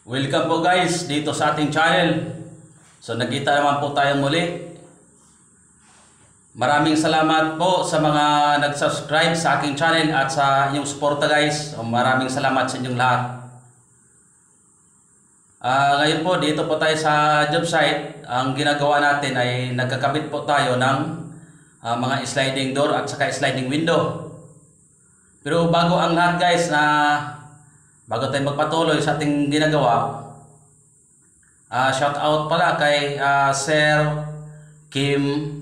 Welcome po guys dito sa ating channel. So nagkita naman po tayo muli. Maraming salamat po sa mga nag-subscribe sa aking channel at sa inyong suporta guys. So, maraming salamat sa inyong lahat. Ngayon po dito po tayo sa job site. Ang ginagawa natin ay nagkakabit po tayo ng mga sliding door at saka sliding window. Pero bago ang lahat guys, bago tayo magpatuloy sa ating ginagawa, shout out pala kay Sir Kim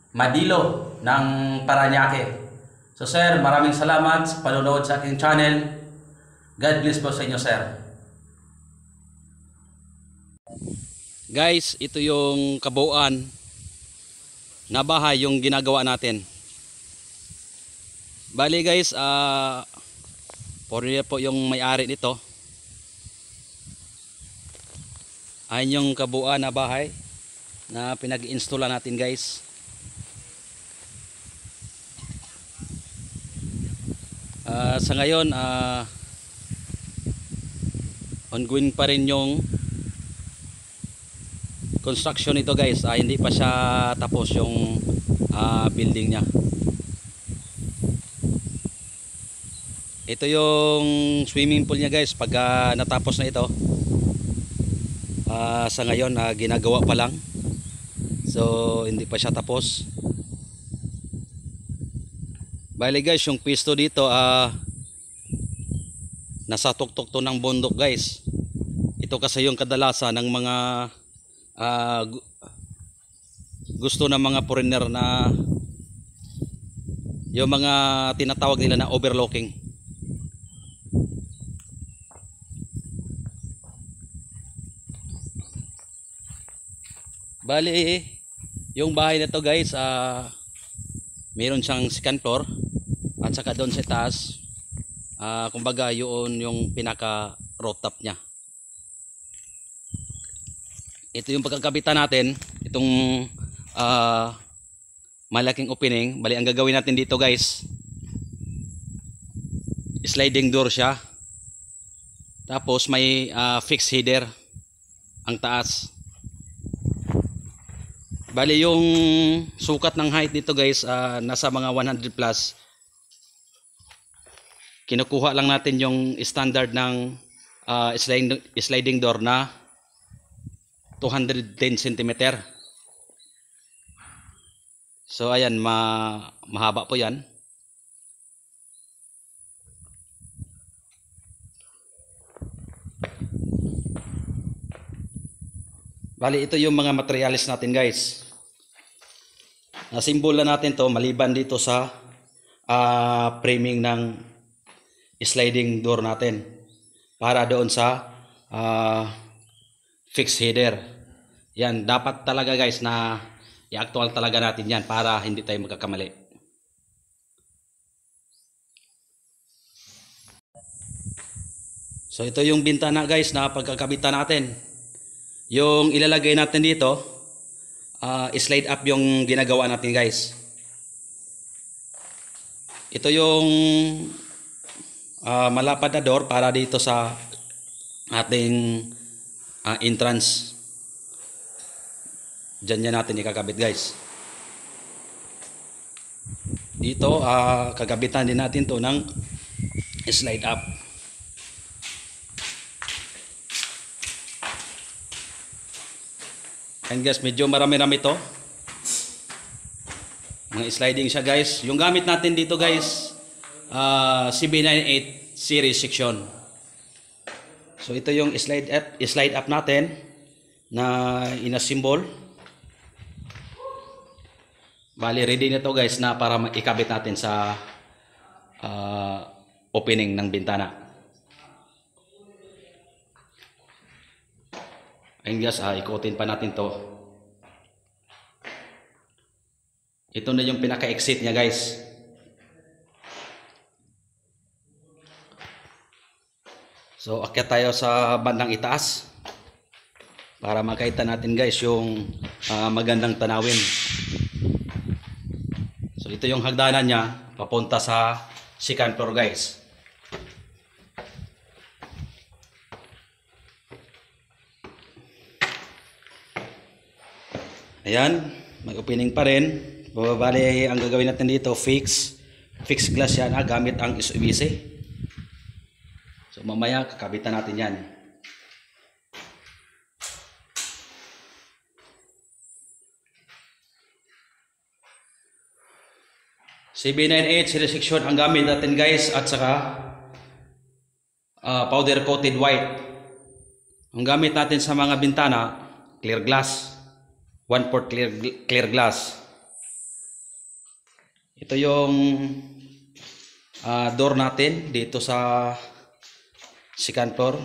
Madilo ng Paranaque. So sir, maraming salamat sa panonood sa aking channel. God bless po sa inyo sir. Guys, ito yung kabuuan na bahay yung ginagawa natin. Bali guys, Pornia po yung may-ari nito. Ayan yung kabuuan na bahay na pinag-installa natin guys. Sa ngayon, ongoing pa rin yung construction nito guys. Hindi pa siya tapos yung building niya. Ito yung swimming pool niya guys. Pag natapos na ito, sa ngayon ginagawa pa lang, so hindi pa siya tapos. Bali guys, yung pisto dito nasa tuktok to ng bundok guys. Ito kasi yung kadalasan ng mga gusto ng mga foreigner na yung mga tinatawag nila na overlooking. Bali, yung bahay na to guys, meron siyang second floor at saka doon sa taas, kumbaga yun yung pinaka rooftop niya. Ito yung pagkakabitan natin, itong malaking opening. Bali, ang gagawin natin dito guys, sliding door siya, tapos may fixed header ang taas. Bali yung sukat ng height dito guys, nasa mga 100 plus. Kinukuha lang natin yung standard ng sliding door na 210 cm. So ayan, mahaba po yan. Bali, ito yung mga materials natin guys. Nasimbol na natin to maliban dito sa framing ng sliding door natin para doon sa fixed header. Yan, dapat talaga guys na i-actual talaga natin yan para hindi tayo magkakamali. So ito yung bintana guys na pagkakabitan natin. Yung ilalagay natin dito, slide up yung ginagawa natin guys. Ito yung malapad na door para dito sa ating entrance. Diyan natin ikakabit guys. Dito kagabitan din natin to ng slide up. And guys, medyo marami-rami to. Mga sliding siya guys. Yung gamit natin dito guys, CB98 series section. So ito yung slide up natin na ina-symbol. Bali, ready na to guys na para ikabit natin sa opening ng bintana. Ayun guys, ikutin pa natin to. Ito na yung pinaka-exit niya guys. So akyat tayo sa bandang itaas para makita natin guys yung magandang tanawin. So ito yung hagdanan niya papunta sa second floor guys. Ayan, may opening pa rin. Bali, ang gagawin natin dito, fixed glass yan, gamit ang SOBC. So mamaya kakabitan natin yan. CB98 series section ang gamit natin guys, at saka powder coated white. Ang gamit natin sa mga bintana, clear glass, 1/4 clear glass. Ito yung door natin dito sa second floor.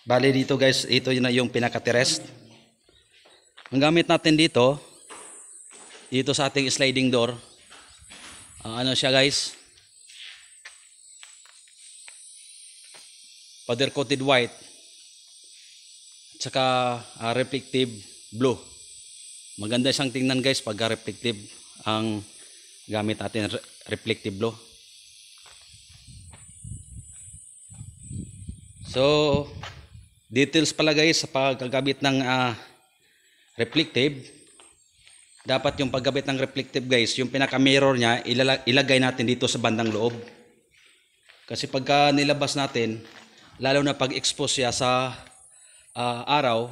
Bali dito guys, ito na yung pinaka-terrace. Ang gamit natin dito sa ating sliding door, ano siya guys, powder coated white at saka reflective blue. Maganda siyang tingnan guys pag reflective ang gamit natin, reflective blue. So details pala guys sa paggamit ng reflective. Dapat yung paggamit ng reflective guys, yung pinaka mirror nya ilagay natin dito sa bandang loob. Kasi pagka nilabas natin, lalo na pag expose siya sa araw,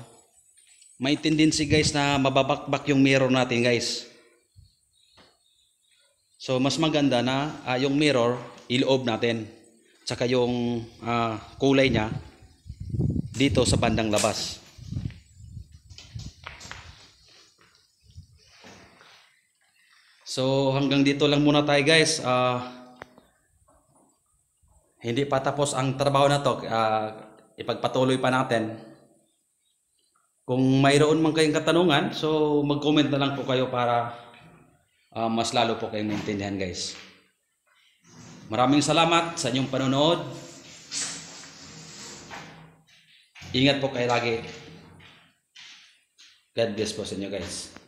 may tendency guys na mababakbak yung mirror natin guys. So mas maganda na yung mirror iloob natin, tsaka yung kulay nya dito sa bandang labas. So hanggang dito lang muna tayo guys. Hindi pa tapos ang trabaho na to, ipagpatuloy pa natin. Kung mayroon man kayong katanungan, so mag-comment na lang po kayo para mas lalo po kayong maintindihan guys. Maraming salamat sa inyong panonood. Ingat po kayo lagi. God bless po sa inyo guys.